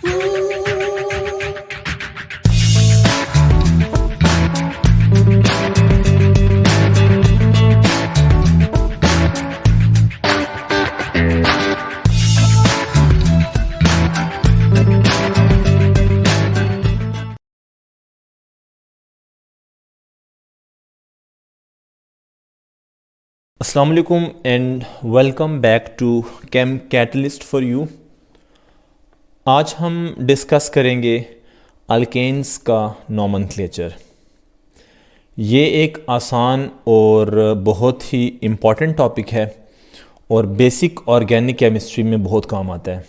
अस्सलाम वालेकुम and welcome back to chem catalyst for you. आज हम डिस्कस करेंगे अल्केन्स का नोमेनक्लेचर। ये एक आसान और बहुत ही इम्पॉर्टेंट टॉपिक है और बेसिक ऑर्गेनिक केमिस्ट्री में बहुत काम आता है।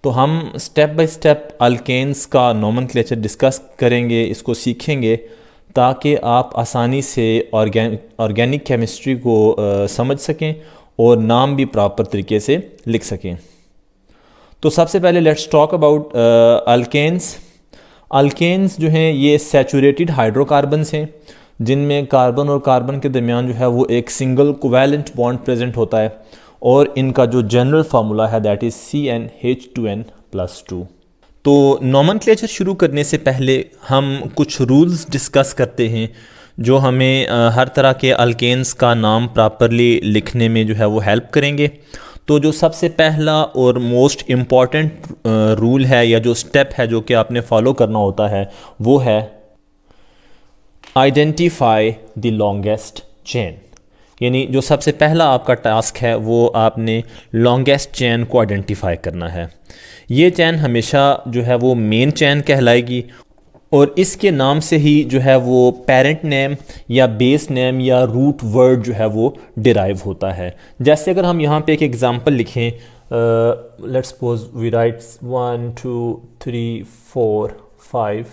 तो हम स्टेप बाय स्टेप अल्केन्स का नोमेनक्लेचर डिस्कस करेंगे, इसको सीखेंगे ताकि आप आसानी से ऑर्गेनिक केमिस्ट्री को समझ सकें और नाम भी प्रॉपर तरीके से लिख सकें। तो सबसे पहले let's talk about alkanes. Alkanes जो हैं ये सैचुरेटेड हाइड्रोकार्बन्स हैं जिनमें कार्बन और कार्बन के दरमियान जो है वो एक सिंगल कोवैलेंट बॉन्ड प्रेजेंट होता है और इनका जो जनरल फार्मूला है दैट इज़ CnH2n+2। तो नोमेनक्लेचर शुरू करने से पहले हम कुछ रूल्स डिस्कस करते हैं जो हमें हर तरह के अल्केन्स का नाम प्रॉपरली लिखने में जो है वो हेल्प करेंगे। तो जो सबसे पहला और मोस्ट इम्पॉर्टेंट रूल है या जो स्टेप है जो कि आपने फॉलो करना होता है वो है आइडेंटिफाई द लॉन्गेस्ट चेन। यानी जो सबसे पहला आपका टास्क है वो आपने लॉन्गेस्ट चेन को आइडेंटिफाई करना है। ये चैन हमेशा जो है वो मेन चैन कहलाएगी और इसके नाम से ही जो है वो पेरेंट नेम या बेस नेम या रूट वर्ड जो है वो डिराइव होता है। जैसे अगर हम यहाँ पे एक एग्जांपल लिखें, let's suppose we write 1 2 3 4 5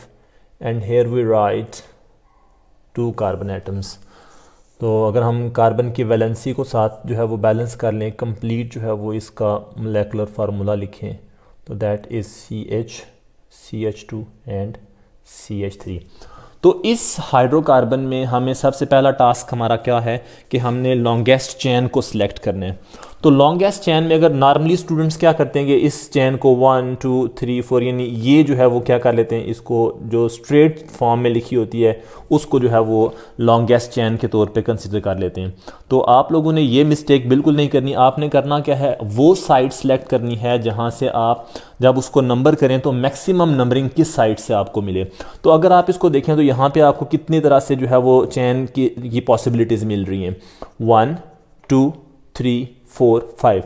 and here we write 2 carbon atoms. तो अगर हम कार्बन की वैलेंसी को साथ जो है वो बैलेंस कर लें, कंप्लीट जो है वो इसका मोलेकुलर फार्मूला लिखें तो that is CH CH2 and CH3। तो इस हाइड्रोकार्बन में हमें सबसे पहला टास्क हमारा क्या है कि हमने लॉन्गेस्ट चेन को सिलेक्ट करना है। तो लॉन्गेस्ट चेन में अगर नॉर्मली स्टूडेंट्स क्या करते हैं कि इस चेन को 1 2 3 4 यानी ये जो है वो क्या कर लेते हैं, इसको जो स्ट्रेट फॉर्म में लिखी होती है उसको जो है वो लॉन्गेस्ट चेन के तौर पे कंसिडर कर लेते हैं। तो आप लोगों ने ये मिस्टेक बिल्कुल नहीं करनी। आपने करना क्या है, वो साइड सेलेक्ट करनी है जहाँ से आप जब उसको नंबर करें तो मैक्सिमम नंबरिंग किस साइड से आपको मिले। तो अगर आप इसको देखें तो यहाँ पे आपको कितनी तरह से जो है वो चेन की पॉसिबिलिटीज़ मिल रही हैं, 1 2 3 4 5।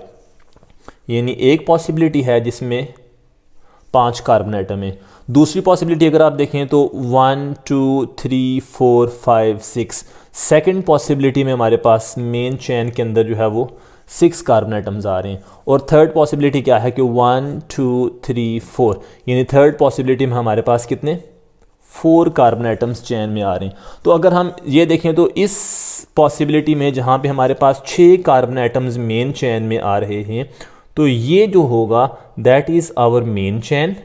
यानी एक पॉसिबिलिटी है जिसमें 5 कार्बन एटम है। दूसरी पॉसिबिलिटी अगर आप देखें तो 1 2 3 4 5 6। सेकेंड पॉसिबिलिटी में हमारे पास मेन चेन के अंदर जो है वो 6 कार्बन एटम्स आ रहे हैं। और थर्ड पॉसिबिलिटी क्या है कि 1 2 3 4 यानी थर्ड पॉसिबिलिटी में हमारे पास कितने 4 कार्बन एटम्स चेन में आ रहे हैं। तो अगर हम ये देखें तो इस पॉसिबिलिटी में जहाँ पे हमारे पास 6 कार्बन एटम्स मेन चेन में आ रहे हैं तो ये जो होगा that is our main chain.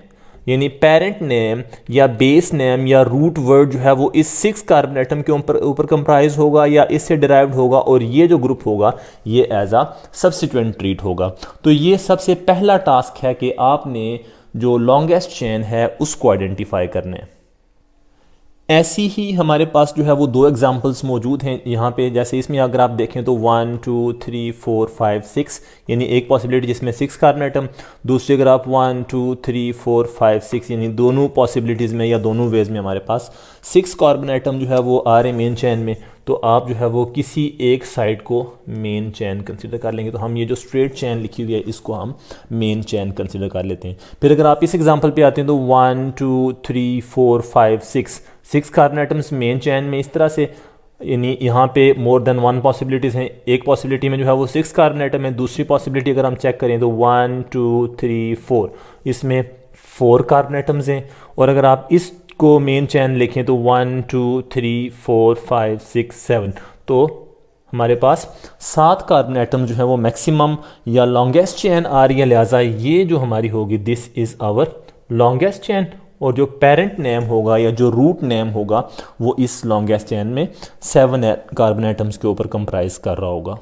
यानी पेरेंट नेम या बेस नेम या रूट वर्ड जो है वो इस 6 कार्बन एटम के ऊपर कंप्राइज होगा या इससे डिराइव्ड होगा और ये जो ग्रुप होगा ये एज आ सब्सिट्यूएंट ट्रीट होगा। तो ये सबसे पहला टास्क है कि आपने जो लॉन्गेस्ट चेन है उसको आइडेंटिफाई करना है। ऐसी ही हमारे पास जो है वो 2 एग्जांपल्स मौजूद हैं यहाँ पे। जैसे इसमें अगर आप देखें तो 1 2 3 4 5 6 यानी एक पॉसिबिलिटी जिसमें 6 कार्बन एटम, दूसरी अगर आप 1 2 3 4 5 6 यानी दोनों पॉसिबिलिटीज़ में या दोनों वेज में हमारे पास 6 कार्बन एटम जो है वो आ रहे हैं मेन चैन में। तो आप जो है वो किसी एक साइड को मेन चैन कंसिडर कर लेंगे। तो हम ये जो स्ट्रेट चैन लिखी हुई है इसको हम मेन चैन कंसिडर कर लेते हैं। फिर अगर आप इस एग्जांपल पे आते हैं तो 1 2 3 4 5 6 कार्बन एटम्स मेन चैन में इस तरह से, यानी यहाँ पे मोर देन 1 पॉसिबिलिटीज़ हैं। एक पॉसिबिलिटी में जो है वो 6 कार्बन एटम है, दूसरी पॉसिबिलिटी अगर हम चेक करें तो 1 2 3 4 इसमें 4 कार्बन एटम्स हैं। और अगर आप इसको मेन चैन लिखें तो 1 2 3 4 5 6 7 तो हमारे पास 7 कार्बन एटम जो है वो मैक्सिमम या लॉन्गेस्ट चैन आ रही है। लिहाजा ये जो हमारी होगी दिस इज़ आवर लॉन्गेस्ट चैन और जो पेरेंट नेम होगा या जो रूट नेम होगा वो इस लॉन्गेस्ट चैन में 7 कार्बन एटम्स के ऊपर कंप्राइज कर रहा होगा।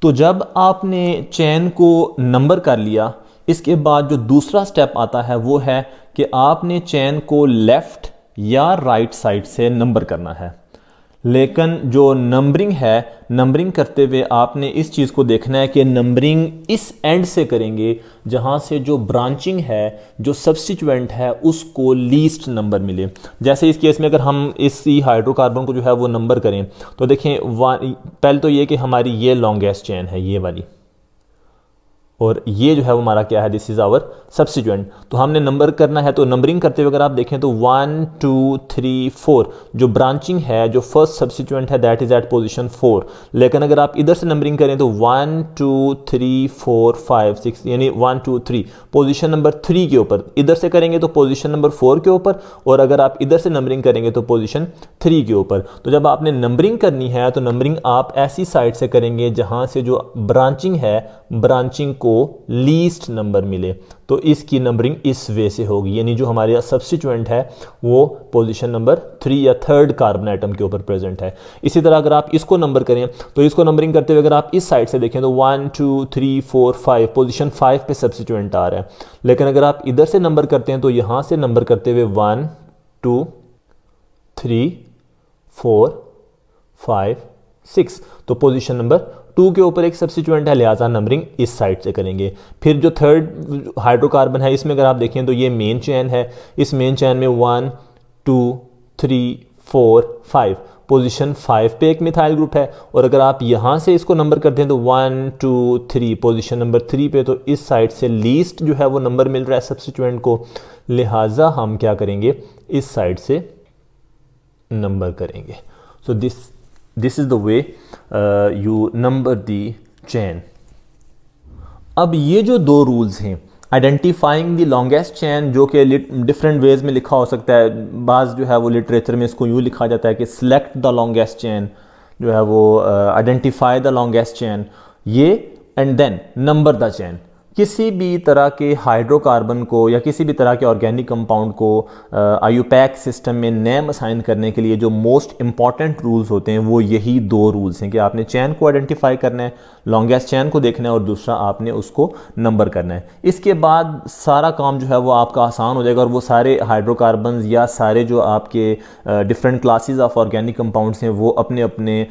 तो जब आपने चैन को नंबर कर लिया, इसके बाद जो दूसरा स्टेप आता है वो है कि आपने चेन को लेफ़्ट या राइट साइड से नंबर करना है। लेकिन जो नंबरिंग है, नंबरिंग करते हुए आपने इस चीज़ को देखना है कि नंबरिंग इस एंड से करेंगे जहाँ से जो ब्रांचिंग है, जो सब्स्टिट्यूएंट है, उसको लीस्ट नंबर मिले। जैसे इस केस में अगर हम इसी हाइड्रोकार्बन को जो है वो नंबर करें तो देखें, पहले तो ये कि हमारी ये लॉन्गेस्ट चेन है, ये वाली, और ये जो है वो हमारा क्या है, दिस इज़ आवर सब्स्टिट्यूएंट। तो हमने नंबर करना है, तो नंबरिंग करते हुए अगर आप देखें तो 1 2 3 4 जो ब्रांचिंग है, जो फर्स्ट सब्स्टिट्यूएंट है, दैट इज़ एट पोजीशन 4। लेकिन अगर आप इधर से नंबरिंग करें तो 1 2 3 4 5 6, यानी 1 2 3 पोजीशन नंबर 3 के ऊपर, इधर से करेंगे तो पोजीशन नंबर 4 के ऊपर, और अगर आप इधर से नंबरिंग करेंगे तो पोजीशन 3 के ऊपर। तो जब आपने नंबरिंग करनी है तो नंबरिंग आप ऐसी साइड से करेंगे जहाँ से जो ब्रांचिंग है, ब्रांचिंग को लीस्ट नंबर मिले, तो इसकी नंबरिंग इस वे से होगी, यानी जो हमारे सब्स्टिट्यूएंट है वो पोजीशन नंबर 3 या थर्ड कार्बन आइटम के ऊपर प्रेजेंट है। इसी तरह अगर आप इसको नंबर करें तो इसको नंबरिंग करते हुए अगर आप इस साइड से देखें तो 1 2 3 4 5 पोजीशन 5 पे सब्स्टिट्यूएंट आ रहा है। लेकिन अगर आप इधर से नंबर करते हैं तो यहां से नंबर करते हुए 1 2 3 4 5 6, तो पोजीशन नंबर 2 के ऊपर एक सब्स्टिट्यूएंट है, लिहाजा नंबरिंग इस साइड से करेंगे। फिर जो थर्ड हाइड्रोकार्बन है, इसमें अगर आप देखें तो ये मेन चेन है, इस मेन चेन में 1 2 3 4 5 पोजीशन 5 पे एक मिथाइल ग्रुप है, और अगर आप यहाँ से इसको नंबर करते हैं तो 1 2 3 पोजीशन नंबर 3 पे, तो इस साइड से लीस्ट जो है वो नंबर मिल रहा है सब्स्टिट्यूएंट को, लिहाजा हम क्या करेंगे, इस साइड से नंबर करेंगे। So this is the way you number the chain. अब ये जो दो रूल्स हैं, आइडेंटिफाइंग द लॉन्गेस्ट चेन, जो कि डिफरेंट वेज में लिखा हो सकता है, बाज़ जो है वो लिटरेचर में इसको यूँ लिखा जाता है कि सिलेक्ट द लॉन्गेस्ट चेन, जो है वो आइडेंटिफाई द लॉन्गेस्ट चेन, ये, and then number the chain. किसी भी तरह के हाइड्रोकार्बन को या किसी भी तरह के ऑर्गेनिक कंपाउंड को आईयूपैक सिस्टम में नेम असाइन करने के लिए जो मोस्ट इंपॉर्टेंट रूल्स होते हैं वो यही दो रूल्स हैं कि आपने चेन को आइडेंटिफाई करना है, लॉन्गेस्ट चेन को देखना है, और दूसरा आपने उसको नंबर करना है। इसके बाद सारा काम जो है वो आपका आसान हो जाएगा, और वो सारे हाइड्रोकार्बन या सारे जो आपके different classes of organic compounds हैं वो अपने अपने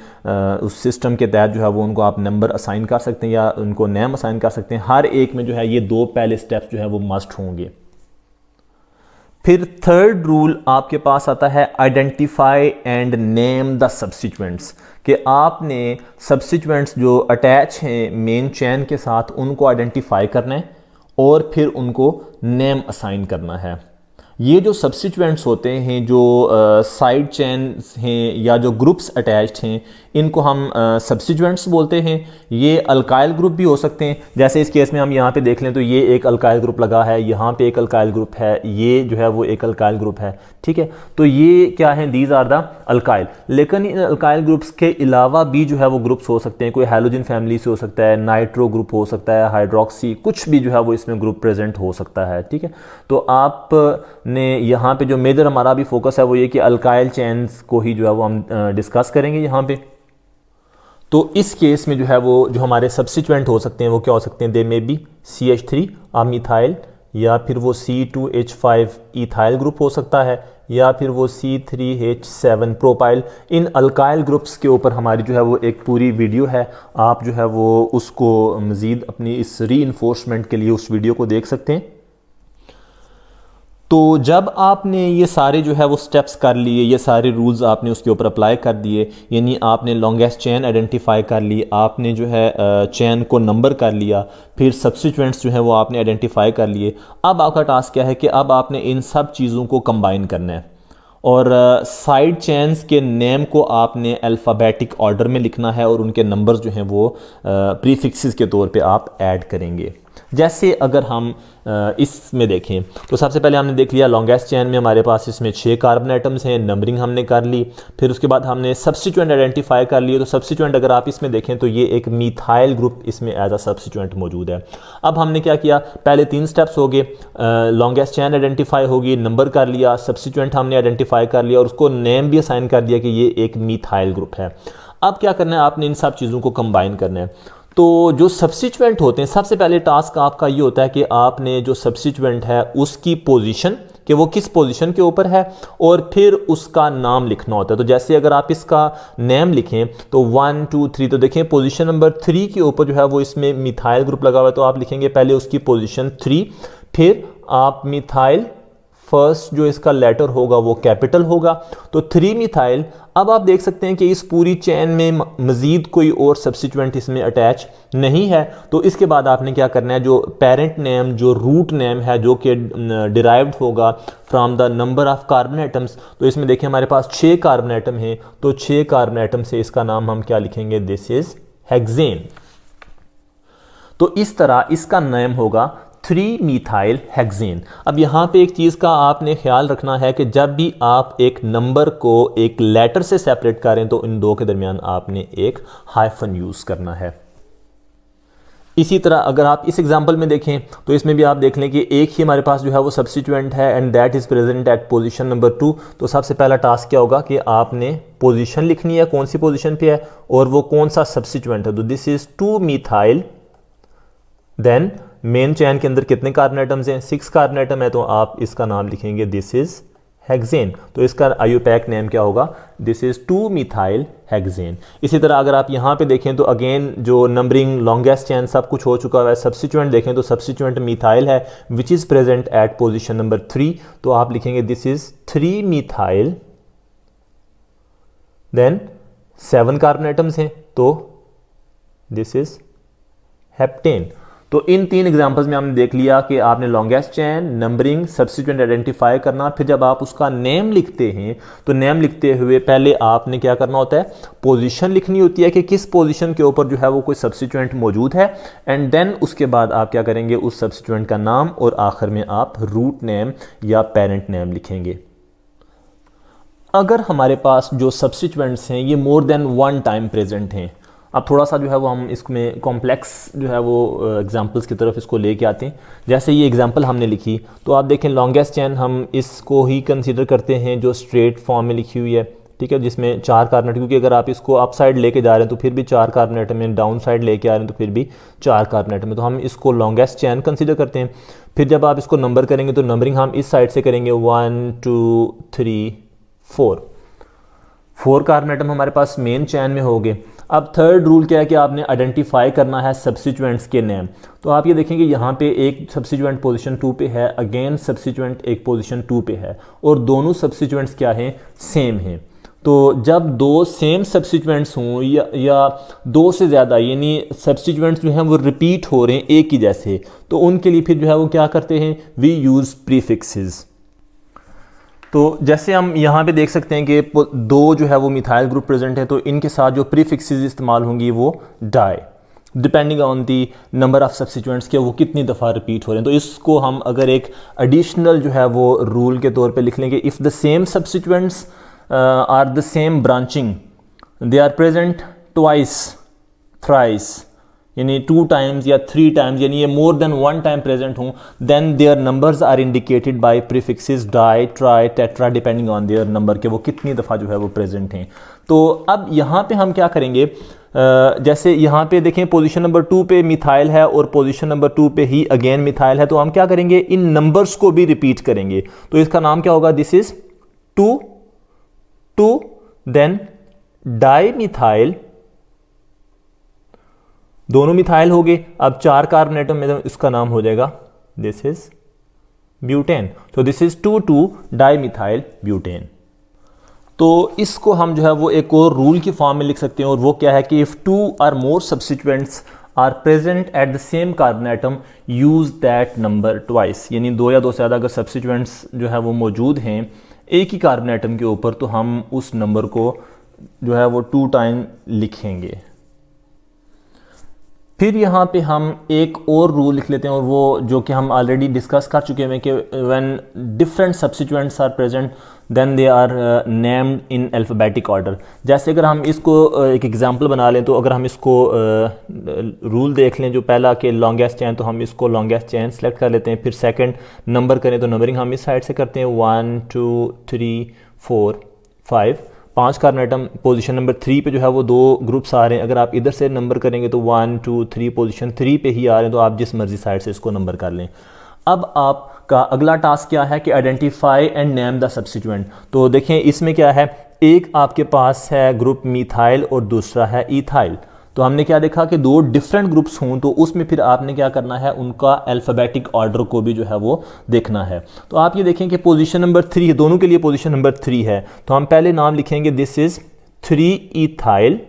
उस सिस्टम के तहत जो है वो उनको आप नंबर असाइन कर सकते हैं या उनको नेम असाइन कर सकते हैं। हर एक में जो है ये दो पहले स्टेप्स जो है वो मस्ट होंगे। फिर थर्ड रूल आपके पास आता है identify and name the substituents, कि आपने सब्स्टिट्यूएंट्स जो अटैच हैं मेन चेन के साथ उनको आइडेंटिफाई करना है और फिर उनको नेम असाइन करना है। ये जो सब्स्टिट्यूएंट्स होते हैं, जो साइड चेन हैं या जो ग्रुप्स अटैच्ड हैं, इनको हम सब्स्टिट्यूएंट्स बोलते हैं। ये अल्काइल ग्रुप भी हो सकते हैं, जैसे इस केस में हम यहाँ पे देख लें तो ये एक अल्काइल ग्रुप लगा है, यहाँ पे एक अल्काइल ग्रुप है, ये जो है वो एक अल्काइल ग्रुप है, ठीक है। तो ये क्या है, दीज आर द अल्काइल। लेकिन इन अल्काइल ग्रुप्स के अलावा भी जो है वो ग्रुप्स हो सकते हैं, कोई हैलोजन फैमिली से हो सकता है, नाइट्रो ग्रुप हो सकता है, हाइड्रोक्सी, कुछ भी जो है वो इसमें ग्रुप प्रेजेंट हो सकता है, ठीक है। तो आपने यहाँ पे जो मेजर हमारा भी फोकस है वो ये कि अल्काइल चेन्स को ही जो है वो हम डिस्कस करेंगे यहाँ पे। तो इस केस में जो है वो जो हमारे सब्स्टिट्यूएंट हो सकते हैं वो क्या हो सकते हैं, दे मे बी CH3 मिथाइल, या फिर वो C2H5 इथाइल ग्रुप हो सकता है, या फिर वो C3H7 प्रोपाइल। इन अल्काइल ग्रुप्स के ऊपर हमारी जो है वो एक पूरी वीडियो है, आप जो है वो उसको मज़ीद अपनी इस रीइंफोर्समेंट के लिए उस वीडियो को देख सकते हैं। तो जब आपने ये सारे जो है वो स्टेप्स कर लिए, ये सारे रूल्स आपने उसके ऊपर अप्लाई कर दिए, यानी आपने लॉन्गेस्ट चेन आइडेंटिफाई कर ली, आपने जो है चेन को नंबर कर लिया, फिर सब्स्टिट्यूएंट्स जो है वो आपने आइडेंटिफाई कर लिए। अब आपका टास्क क्या है कि अब आपने इन सब चीज़ों को कंबाइन करना है, और साइड चेन्स के नेम को आपने अल्फ़ाबेटिक ऑर्डर में लिखना है, और उनके नंबर्स जो हैं वो प्रीफिक्सेस के तौर पे आप ऐड करेंगे। जैसे अगर हम इसमें देखें तो सबसे पहले हमने देख लिया लॉन्गेस्ट चेन में हमारे पास इसमें 6 कार्बन आइटम्स हैं, नंबरिंग हमने कर ली। फिर उसके बाद हमने सब्स्टिट्यूएंट आइडेंटिफाई कर लिए। तो सब्स्टिट्यूएंट अगर आप इसमें देखें तो ये एक मिथाइल ग्रुप इसमें एज अ सब्स्टिट्यूएंट मौजूद है। अब हमने क्या किया, पहले 3 स्टेप्स हो गए, लॉन्गेस्ट चेन आइडेंटिफाई होगी, नंबर कर लिया, सब्स्टिट्यूएंट हमने आइडेंटिफाई कर लिया और उसको नेम भी असाइन कर दिया कि ये एक मिथाइल ग्रुप है। अब क्या करना है, आपने इन सब चीज़ों को कंबाइन करना है। तो जो सब्स्टिट्यूएंट होते हैं, सबसे पहले टास्क आपका ये होता है कि आपने जो सब्स्टिट्यूएंट है उसकी पोजीशन, कि वो किस पोजीशन के ऊपर है, और फिर उसका नाम लिखना होता है। तो जैसे अगर आप इसका नेम लिखें तो 1 2 3, तो देखें पोजीशन नंबर 3 के ऊपर जो है वो इसमें मिथाइल ग्रुप लगा हुआ है, तो आप लिखेंगे पहले उसकी पोजीशन 3, फिर आप मिथाइल, फर्स्ट जो इसका लेटर होगा वो कैपिटल होगा, तो 3 मिथाइल। अब आप देख सकते हैं कि इस पूरी चेन में मज़ीद कोई और सब्स्टिट्यूएंट इसमें अटैच नहीं है। तो इसके बाद आपने क्या करना है, जो पेरेंट नेम, जो रूट नेम है, जो कि डिराइव्ड होगा from the number of carbon atoms, तो इसमें देखिए हमारे पास 6 कार्बन एटम हैं, तो 6 कार्बन एटम से इसका नाम हम क्या लिखेंगे, दिस इज हेक्सेन। तो इस तरह इसका नेम होगा 3 मिथाइल हेक्सेन। अब यहाँ पे एक चीज़ का आपने ख्याल रखना है कि जब भी आप एक नंबर को एक लेटर से सेपरेट करें तो इन दो के दरमियान आपने एक हाइफन यूज़ करना है। इसी तरह अगर आप इस एग्जांपल में देखें तो इसमें भी आप देख लें कि एक ही हमारे पास जो है वो सब्स्टिट्यूएंट है and that is present at position number 2। तो सबसे पहला टास्क क्या होगा कि आपने पोजीशन लिखनी है, कौन सी पोजीशन पे है और वो कौन सा सब्स्टिट्यूएंट है। तो this is 2 methyl, then main chain के अंदर कितने कार्बन एटम्स हैं, 6 कार्बन एटम है, तो आप इसका नाम लिखेंगे दिस इज हेक्सेन। तो इसका आईयूपैक नेम क्या होगा, दिस इज 2 मिथाइल हेक्सेन। इसी तरह अगर आप यहाँ पे देखें तो अगेन जो नंबरिंग, लॉन्गेस्ट चैन सब कुछ हो चुका है। सब्स्टिट्यूएंट देखें तो सब्स्टिट्यूएंट मिथाइल है which is present at position number 3, तो आप लिखेंगे this is 3 methyl, then 7 carbon atoms हैं, तो दिस इज हेप्टेन। तो इन 3 एग्जांपल्स में हमने देख लिया कि आपने लॉन्गेस्ट चैन, नंबरिंग, सब्स्टिट्यूएंट आइडेंटिफाई करना, फिर जब आप उसका नेम लिखते हैं तो नेम लिखते हुए पहले आपने क्या करना होता है, पोजीशन लिखनी होती है कि किस पोजीशन के ऊपर जो है वो कोई सब्स्टिट्यूएंट मौजूद है, एंड देन उसके बाद आप क्या करेंगे, उस सब्स्टिट्यूएंट का नाम और आखिर में आप रूट नेम या पेरेंट नेम लिखेंगे। अगर हमारे पास जो सब्स्टिट्यूएंट्स हैं ये मोर देन 1 टाइम प्रेजेंट हैं, अब थोड़ा सा जो है वो हम इसमें कॉम्प्लेक्स जो है वो एग्जांपल्स की तरफ इसको लेके आते हैं। जैसे ये एग्जांपल हमने लिखी तो आप देखें लॉन्गेस्ट चैन हम इसको ही कंसीडर करते हैं जो स्ट्रेट फॉर्म में लिखी हुई है, ठीक है, जिसमें 4 कार्बन एटम, क्योंकि अगर आप इसको अप साइड लेके जा रहे हैं तो फिर भी 4 कार्बन एटम है, डाउन साइड लेके आ रहे हैं तो फिर भी 4 कार्बन एटम है, तो हम इसको लॉन्गेस्ट चैन कंसीडर करते हैं। फिर जब आप इसको नंबर करेंगे तो नंबरिंग हम इस साइड से करेंगे 1 2 3 4 कार्बन एटम हमारे पास मेन चैन में हो गए। अब थर्ड रूल क्या है कि आपने आइडेंटिफाई करना है सब्स्टिट्यूएंट्स के नेम। तो आप ये देखेंगे यहाँ पे एक सब्स्टिट्यूएंट पोजीशन 2 पे है, अगेन सब्स्टिट्यूएंट एक पोजीशन 2 पे है, और दोनों सब्स्टिट्यूएंट्स क्या हैं, सेम हैं। तो जब 2 सेम सब्स्टिट्यूएंट्स हों या 2 से ज़्यादा, यानी सब्स्टिट्यूएंट्स जो हैं वो रिपीट हो रहे हैं एक ही जैसे, तो उनके लिए फिर जो है वो क्या करते हैं, वी यूज़ प्रीफिक्सेस। तो जैसे हम यहाँ पे देख सकते हैं कि 2 जो है वो मिथाइल ग्रुप प्रेजेंट है, तो इनके साथ जो प्रीफिक्सेस इस्तेमाल होंगी वो di, depending on the number of substituents के वो कितनी दफ़ा रिपीट हो रहे हैं। तो इसको हम अगर एक एडिशनल जो है वो रूल के तौर पे लिख लेंगे, if the same substituents are the same branching, they are present twice, thrice, यानी 2 टाइम्स या 3 टाइम्स, यानी ये मोर देन 1 टाइम प्रेजेंट हूँ, then their numbers are indicated by prefixes di, tri, tetra, depending on their number के वो कितनी दफ़ा जो है वो प्रेजेंट हैं। तो अब यहाँ पे हम क्या करेंगे, जैसे यहाँ पे देखें पोजीशन नंबर 2 पे मिथाइल है और पोजीशन नंबर 2 पे ही अगेन मिथाइल है, तो हम क्या करेंगे, इन नंबर्स को भी रिपीट करेंगे। तो इसका नाम क्या होगा, this is 2 2, then dimethyl, दोनों मिथाइल हो गए। अब 4 कार्बन एटम में तो इसका नाम हो जाएगा दिस इज ब्यूटेन। तो this is 2 2 di methyl butane. तो इसको हम जो है वो एक और रूल की फॉर्म में लिख सकते हैं, और वो क्या है कि इफ 2 और more substituents are present at the same carbon atom use that number twice, यानी 2 या 2 से ज़्यादा अगर सब्स्टिट्यूएंट्स जो है वो मौजूद हैं एक ही कार्बन एटम के ऊपर, तो हम उस नंबर को जो है वो 2 टाइम लिखेंगे। फिर यहाँ पे हम एक और रूल लिख लेते हैं, और वो जो कि हम ऑलरेडी डिस्कस कर चुके हैं कि when different substituents are present then they are named in alphabetical order. जैसे अगर हम इसको एक एग्जांपल बना लें, तो अगर हम इसको रूल देख लें, जो पहला कि लॉन्गेस्ट चैन, तो हम इसको लॉन्गेस्ट चैन सेलेक्ट कर लेते हैं। फिर सेकंड नंबर करें तो नंबरिंग हम इस साइड से करते हैं 1 2 3 4 5, 5 कार्बन आइटम, पोजीशन नंबर 3 पे जो है वो 2 ग्रुप्स आ रहे हैं। अगर आप इधर से नंबर करेंगे तो 1 2 3 पोजीशन 3 पे ही आ रहे हैं, तो आप जिस मर्जी साइड से इसको नंबर कर लें। अब आपका अगला टास्क क्या है कि identify and name the substituent. तो देखें इसमें क्या है, एक आपके पास है ग्रुप मिथाइल और दूसरा है इथाइल। तो हमने क्या देखा कि 2 डिफरेंट ग्रुप्स हों तो उसमें फिर आपने क्या करना है, उनका अल्फ़ाबेटिक ऑर्डर को भी जो है वो देखना है। तो आप ये देखें कि पोजीशन नंबर 3 दोनों के लिए पोजीशन नंबर 3 है, तो हम पहले नाम लिखेंगे दिस इज़ 3 इथाइल,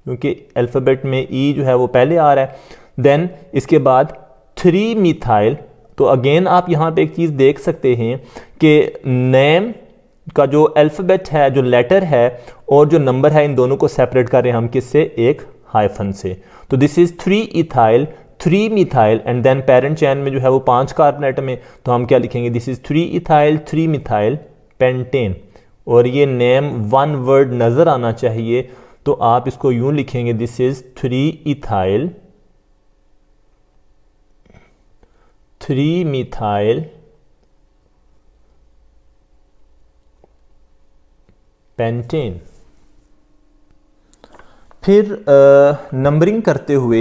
क्योंकि अल्फ़ाबेट में ई जो है वो पहले आ रहा है। देन इसके बाद 3 मिथाइल। तो अगेन आप यहाँ पे एक चीज़ देख सकते हैं कि नेम का जो अल्फ़ाबेट है, जो लेटर है और जो नंबर है, इन दोनों को सेपरेट कर रहे हैं हम किससे, एक हाइफन से। तो this is 3 ethyl 3 methyl and then parent chain में जो है वो 5 कार्बन आइटम है, तो हम क्या लिखेंगे, this is 3 ethyl 3 methyl pentane. और ये नेम 1 वर्ड नज़र आना चाहिए, तो आप इसको यूं लिखेंगे, this is 3 ethyl 3 methyl pentane. फिर नंबरिंग करते हुए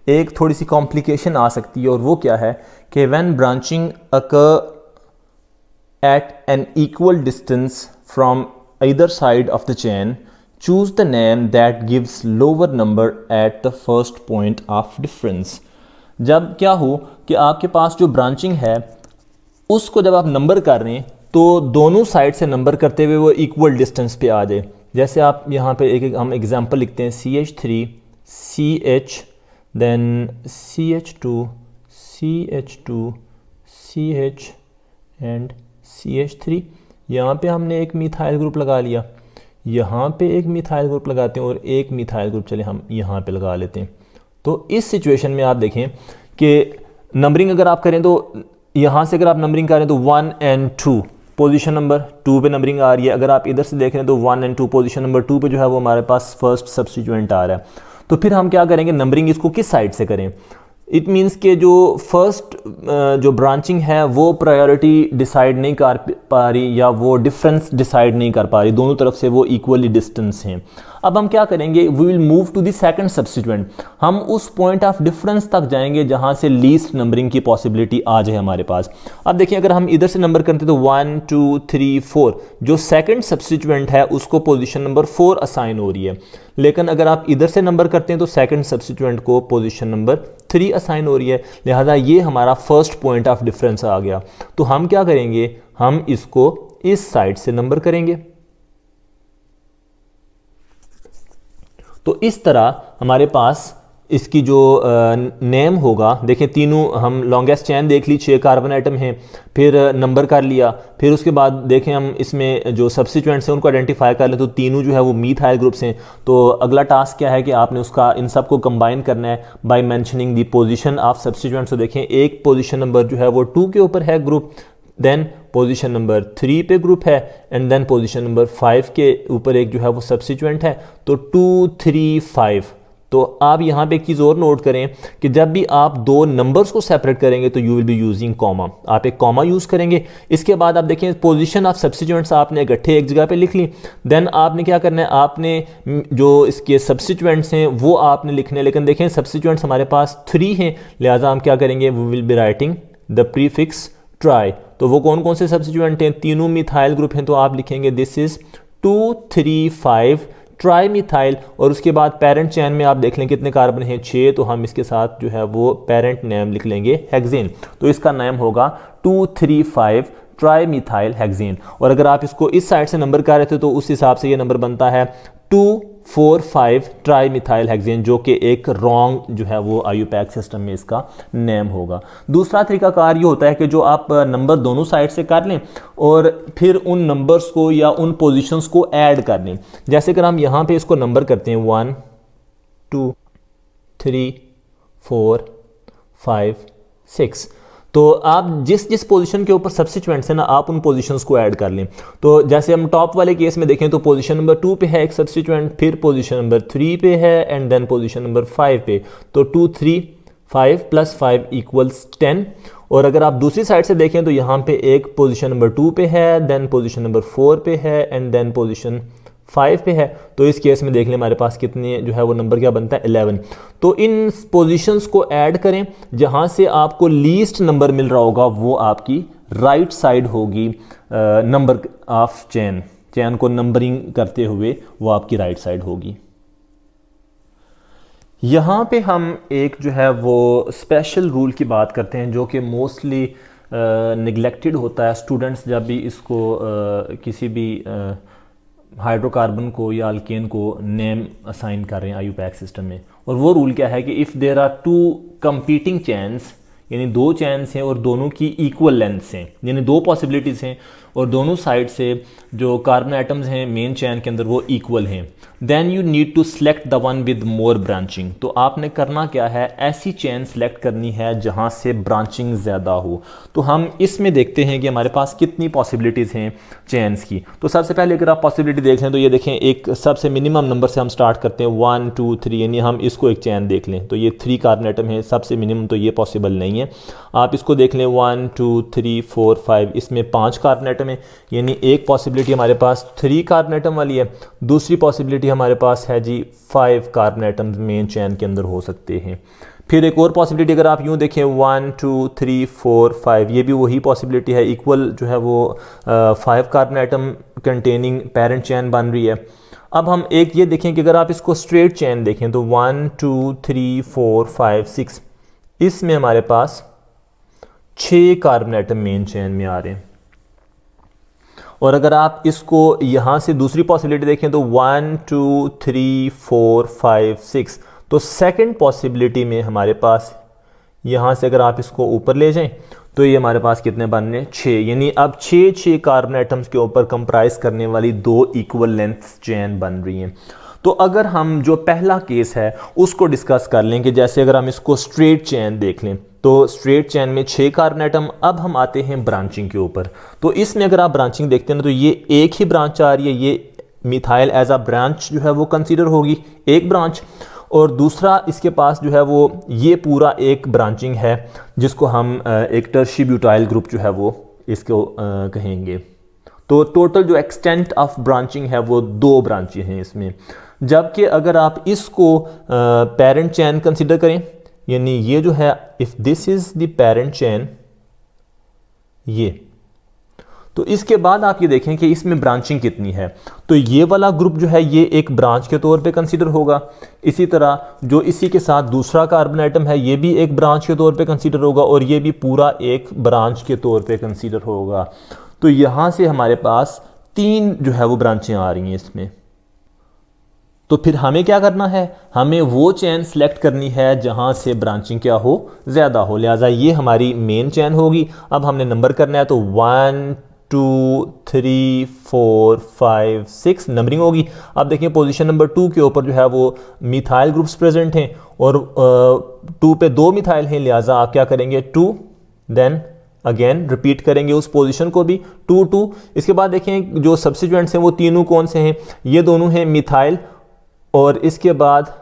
एक थोड़ी सी कॉम्प्लिकेशन आ सकती है, और वो क्या है कि when branching occur at an equal distance from either side of the chain, choose the name that gives lower number at the first point of difference। जब क्या हो कि आपके पास जो ब्रांचिंग है उसको जब आप नंबर कर रहे हैं तो दोनों साइड से नंबर करते हुए वो इक्वल डिस्टेंस पे आ जाए। जैसे आप यहाँ पे एक हम एग्जांपल लिखते हैं, CH3 CH then CH2 CH2 CH and CH3। यहाँ पे हमने एक मिथाइल ग्रुप लगा लिया, यहाँ पे एक मिथाइल ग्रुप लगाते हैं और एक मिथाइल ग्रुप चले हम यहाँ पे लगा लेते हैं। तो इस सिचुएशन में आप देखें कि नंबरिंग अगर आप करें तो यहाँ से अगर आप नंबरिंग करें तो 1 and 2 पोजीशन नंबर 2 पे नंबरिंग आ रही है। अगर आप इधर से देख रहे हैं तो 1 and 2 पोजीशन नंबर 2 पे जो है वो हमारे पास फर्स्ट सब्स्टिट्यूएंट आ रहा है। तो फिर हम क्या करेंगे, नंबरिंग इसको किस साइड से करें। इट मीन्स के जो फर्स्ट जो ब्रांचिंग है वो प्रायोरिटी डिसाइड नहीं कर पा रही या वो डिफरेंस डिसाइड नहीं कर पा रही, दोनों तरफ से वो इक्वली डिस्टेंस हैं। अब हम क्या करेंगे, we will move to the second substituent. हम उस पॉइंट ऑफ डिफरेंस तक जाएंगे जहां से लीस्ट नंबरिंग की पॉसिबिलिटी आ जाए हमारे पास। अब देखिए अगर हम इधर से नंबर करते तो 1 2 3 4, जो सेकंड सब्स्टिट्यूएंट है उसको पोजीशन नंबर 4 असाइन हो रही है। लेकिन अगर आप इधर से नंबर करते हैं तो सेकंड सब्स्टिट्यूएंट को पोजीशन नंबर 3 असाइन हो रही है, लिहाजा ये हमारा फर्स्ट पॉइंट ऑफ डिफरेंस आ गया। तो हम क्या करेंगे, हम इसको इस साइड से नंबर करेंगे। तो इस तरह हमारे पास इसकी जो नेम होगा, देखें तीनों हम लॉन्गेस्ट चैन देख ली, 6 कार्बन आइटम हैं, फिर नंबर कर लिया, फिर उसके बाद देखें हम इसमें जो सब्स्टिट्यूएंट्स हैं उनको आइडेंटिफाई कर लें, तो तीनों जो है वो मिथाइल ग्रुप्स हैं। तो अगला टास्क क्या है कि आपने उसका इन सब को कंबाइन करना है by mentioning the position of substituents. तो देखें एक पोजीशन नंबर जो है वो 2 के ऊपर है ग्रुप, देन पोजीशन नंबर 3 पे ग्रुप है, एंड देन पोजीशन नंबर 5 के ऊपर एक जो है वो सब्स्टिट्यूएंट है। तो 2 3 5। तो आप यहाँ पे एक चीज़ और नोट करें कि जब भी आप 2 नंबर्स को सेपरेट करेंगे तो you will be using comma, आप एक कॉमा यूज़ करेंगे। इसके बाद आप देखें पोजीशन ऑफ सब्स्टिट्यूएंट्स आपने इकट्ठे एक जगह पे लिख ली, देन आपने क्या करना है, आपने जो इसके सब्स्टिट्यूएंट्स हैं वो आपने लिखने, लेकिन देखें सब्स्टिट्यूएंट्स हमारे पास 3 हैं, लिहाजा हम क्या करेंगे, we will be writing the prefix tri. तो वो कौन कौन से सब्स्टिट्यूएंट हैं, तीनों मिथाइल ग्रुप हैं, तो आप लिखेंगे दिस इज 2 3 5 ट्राई मिथाइल। और उसके बाद पेरेंट चैन में आप देख लें कितने कार्बन हैं, 6, तो हम इसके साथ जो है वो पेरेंट नेम लिख लेंगे हेक्सेन। तो इसका नाम होगा 2 3 5 ट्राई मिथाइल हेक्सेन। और अगर आप इसको इस साइड से नंबर कर रहे थे तो उस हिसाब से ये नंबर बनता है 2 4 5 ट्राई मिथाइल हेक्सेन, जो कि एक रॉन्ग जो है वो IUPAC सिस्टम में इसका नेम होगा। दूसरा तरीकाकार ये होता है कि जो आप नंबर दोनों साइड से कर लें और फिर उन नंबर्स को या उन पोजीशंस को ऐड कर लें। जैसे अगर हम यहाँ पे इसको नंबर करते हैं 1 2 3 4 5 6, तो आप जिस जिस पोजीशन के ऊपर सब्स्टिट्यूएंट्स हैं ना, आप उन पोजीशंस को ऐड कर लें। तो जैसे हम टॉप वाले केस में देखें तो पोजीशन नंबर 2 पे है एक सब्स्टिट्यूएंट, फिर पोजीशन नंबर 3 पे है, एंड देन पोजीशन नंबर 5 पे। तो 2 3 5 + 5 = 10। और अगर आप दूसरी साइड से देखें तो यहाँ पे एक पोजीशन नंबर 2 पे है, देन पोजीशन नंबर 4 पे है, एंड देन पोजीशन 5 पे है, तो इस केस में देख लें हमारे पास कितने जो है वो नंबर क्या बनता है 11। तो इन पोजीशंस को ऐड करें, जहां से आपको लीस्ट नंबर मिल रहा होगा वो आपकी राइट साइड होगी नंबर ऑफ चैन को नंबरिंग करते हुए वो आपकी राइट साइड होगी। यहाँ पे हम एक जो है वो स्पेशल रूल की बात करते हैं जो कि मोस्टली निगलेक्टेड होता है। स्टूडेंट्स जब भी इसको किसी भी हाइड्रोकार्बन को या अल्केन को नेम असाइन कर रहे हैं आईयूपैक सिस्टम में, और वो रूल क्या है कि if there are two competing chains, यानी दो चैन्स हैं और दोनों की इक्वल लेंथ्स हैं, यानी दो पॉसिबिलिटीज़ हैं और दोनों साइड से जो कार्बन एटम्स हैं मेन चैन के अंदर वो इक्वल हैं, then you need to select the one with more branching. तो आपने करना क्या है, ऐसी चैन सेलेक्ट करनी है जहां से ब्रांचिंग ज़्यादा हो। तो हम इसमें देखते हैं कि हमारे पास कितनी पॉसिबिलिटीज़ हैं चैन्स की। तो सबसे पहले अगर आप पॉसिबिलिटी देख लें तो ये देखें, एक सबसे मिनिमम नंबर से हम स्टार्ट करते हैं 1 2 3, यानी हम इसको एक चैन देख लें तो ये 3 कार्बन एटम है, सबसे मिनिमम तो ये पॉसिबल नहीं है। आप इसको देख लें 1 2 3 4 5, इसमें 5 कार्बन एटम है, यानी एक पॉसिबिलिटी हमारे पास 3 कार्बन एटम वाली है, दूसरी पॉसिबिलिटी हमारे पास है जी 5 कार्बन एटम्स मेन चैन के अंदर हो सकते हैं। फिर एक और पॉसिबिलिटी अगर आप यूँ देखें 1 2 3 4 5, ये भी वही पॉसिबिलिटी है, इक्वल जो है वो 5 कार्बन एटम कंटेनिंग पेरेंट चैन बन रही है। अब हम एक ये देखें कि अगर आप इसको स्ट्रेट चैन देखें तो 1 2 3 4 5 6, इसमें हमारे पास 6 कार्बन एटम मेन चैन में आ रहे हैं। और अगर आप इसको यहाँ से दूसरी पॉसिबिलिटी देखें तो 1 2 3 4 5 6, तो सेकंड पॉसिबिलिटी में हमारे पास यहाँ से अगर आप इसको ऊपर ले जाएं तो ये हमारे पास कितने बन रहे हैं 6, यानी अब 6 कार्बन एटम्स के ऊपर कंप्राइज करने वाली 2 इक्वल लेंथ चैन बन रही हैं। तो अगर हम जो पहला केस है उसको डिस्कस कर लें कि जैसे अगर हम इसको स्ट्रेट चैन देख लें तो स्ट्रेट चैन में 6 कार्बन एटम। अब हम आते हैं ब्रांचिंग के ऊपर, तो इसमें अगर आप ब्रांचिंग देखते हैं ना तो ये एक ही ब्रांच आ रही है, ये मिथाइल एज अ ब्रांच जो है वो कंसीडर होगी एक ब्रांच, और दूसरा इसके पास जो है वो ये पूरा एक ब्रांचिंग है जिसको हम एक टर्शी ब्यूटाइल ग्रुप जो है वो इसको कहेंगे। तो टोटल जो एक्सटेंट ऑफ ब्रांचिंग है वो 2 ब्रांचें हैं इसमें। जबकि अगर आप इसको पेरेंट चैन कंसीडर करें, यानी ये जो है if this is the parent chain, ये, तो इसके बाद आप ये देखें कि इसमें ब्रांचिंग कितनी है, तो ये वाला ग्रुप जो है ये एक ब्रांच के तौर पे कंसीडर होगा। इसी तरह जो इसी के साथ दूसरा कार्बन आइटम है ये भी एक ब्रांच के तौर पे कंसीडर होगा, और ये भी पूरा एक ब्रांच के तौर पे कंसीडर होगा। तो यहाँ से हमारे पास 3 जो है वो ब्रांचें आ रही हैं इसमें। तो फिर हमें क्या करना है, हमें वो चैन सेलेक्ट करनी है जहां से ब्रांचिंग क्या हो, ज़्यादा हो, लिहाजा ये हमारी मेन चैन होगी। अब हमने नंबर करना है तो 1 2 3 4 5 6 नंबरिंग होगी। अब देखिए पोजीशन नंबर 2 के ऊपर जो है वो मिथाइल ग्रुप्स प्रेजेंट हैं और 2 पे 2 मिथाइल हैं, लिहाजा आप क्या करेंगे 2, देन अगेन रिपीट करेंगे उस पोजीशन को भी 2 2। इसके बाद देखें जो सब्स्टिट्यूएंट्स हैं वो तीनों कौन से हैं, ये दोनों हैं मिथाइल, और इसके बाद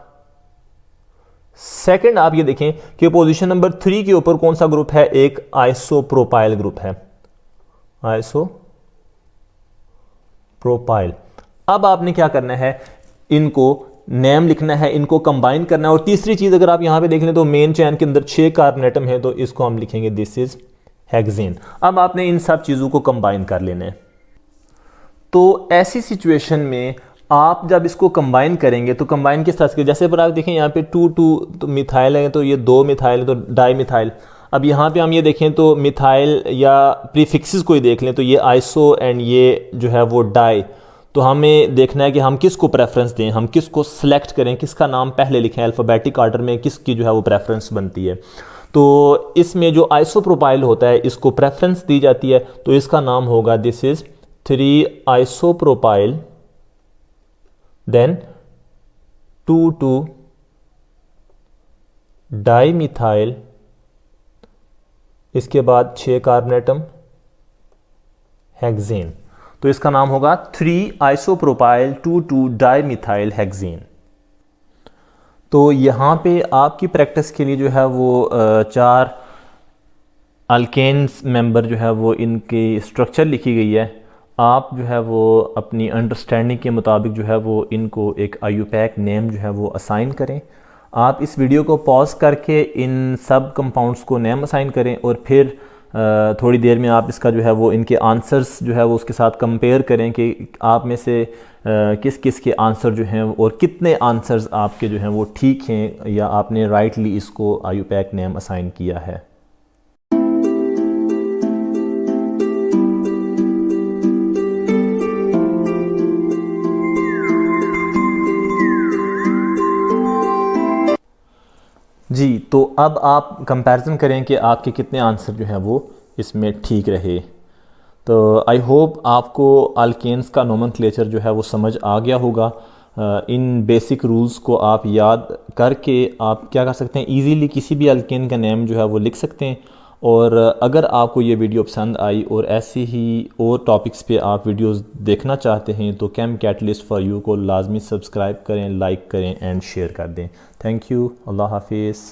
सेकंड आप ये देखें कि पोजीशन नंबर 3 के ऊपर कौन सा ग्रुप है, एक आइसोप्रोपाइल ग्रुप है, आइसोप्रोपाइल। अब आपने क्या करना है, इनको नेम लिखना है, इनको कंबाइन करना है। और तीसरी चीज अगर आप यहां पे देख लें तो मेन चैन के अंदर 6 कार्बन एटम है, तो इसको हम लिखेंगे दिस इज हेक्सेन। अब आपने इन सब चीजों को कंबाइन कर लेना है। तो ऐसी सिचुएशन में आप जब इसको कंबाइन करेंगे तो कंबाइन किस तरह से, जैसे पर आप देखें यहाँ पे 2 2 तो मिथाइल है, तो ये 2 मिथाइल है तो डाई मिथाइल। अब यहाँ पे हम ये देखें तो मिथाइल या प्रीफिक्सेस कोई देख लें तो ये आइसो एंड ये जो है वो डाई। तो हमें देखना है कि हम किसको प्रेफरेंस दें, हम किसको सेलेक्ट करें, किसका नाम पहले लिखें, अल्फ़ाबेटिक ऑर्डर में किसकी जो है वो प्रेफरेंस बनती है। तो इसमें जो आइसोप्रोपाइल होता है इसको प्रेफरेंस दी जाती है, तो इसका नाम होगा this is 3 isopropyl, then 2 2 dimethyl, इसके बाद 6 कार्बन एटम हेक्सेन। तो इसका नाम होगा 3 आइसोप्रोपाइल 2 2 डाईमिथाइल हेक्सेन। तो यहाँ पे आपकी प्रैक्टिस के लिए जो है वो 4 अल्केन्स मेंबर जो है वो इनकी स्ट्रक्चर लिखी गई है। आप जो है वो अपनी अंडरस्टैंडिंग के मुताबिक जो है वो इनको एक IUPAC नेम जो है वो असाइन करें। आप इस वीडियो को पॉज करके इन सब कंपाउंड्स को नेम असाइन करें और फिर थोड़ी देर में आप इसका जो है वो इनके आंसर्स जो है वो उसके साथ कंपेयर करें कि आप में से किस किस के आंसर जो हैं और कितने आंसर्स आपके जो हैं वो ठीक हैं या आपने राइटली इसको IUPAC नेम असाइन किया है। जी, तो अब आप कंपैरिजन करें कि आपके कितने आंसर जो हैं वो इसमें ठीक रहे। तो आई होप आपको अल्केन्स का नोमेनक्लेचर जो है वो समझ आ गया होगा। इन बेसिक रूल्स को आप याद करके आप क्या कर सकते हैं, इजीली किसी भी अल्केन का नेम जो है वो लिख सकते हैं। और अगर आपको ये वीडियो पसंद आई और ऐसे ही और टॉपिक्स पे आप वीडियोस देखना चाहते हैं तो केम कैटलिस्ट फॉर यू को लाजमी सब्सक्राइब करें, लाइक करें एंड शेयर कर दें। Thank you. अल्लाह हाफिज़।